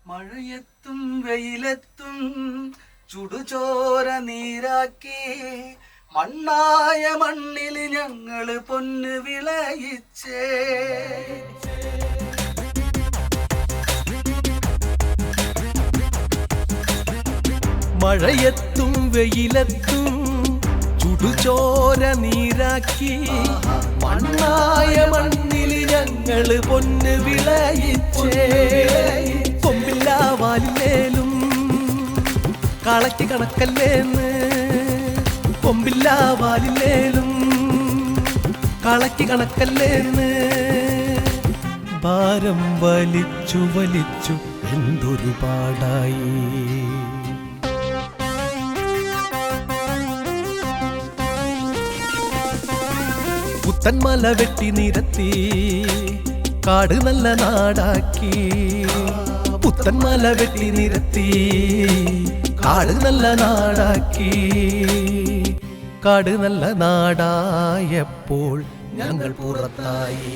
മഴയത്തും വെയിലത്തും ചുടുചോര നീരാക്കി മണ്ണായ മണ്ണിൽ ഞങ്ങള് പൊന്ന് വിളയിച്ചേ. മഴയത്തും വെയിലത്തും ചുടുചോര നീരാക്കി മണ്ണായ മണ്ണിൽ ഞങ്ങള് പൊന്ന് വിളയിച്ചേ. കൊമ്പില്ലാ വാലിലേലും കാളയ്ക്ക് കണക്കല്ലേന്ന്, കൊമ്പില്ലാ വാലിലേലും കാളയ്ക്ക് കണക്കല്ലേന്ന്. ഭാരം വലിച്ചു വലിച്ചു എന്തൊരു പാടായി. പുത്തൻമല വെട്ടി നിരത്തി കാട് നല്ല നാടാക്കി. പുത്തൻമല വെട്ടി നിരത്തി കാട് നല്ല നാടാക്കി. കാട് നല്ല നാടായപ്പോൾ ഞങ്ങൾ പുറത്തായി.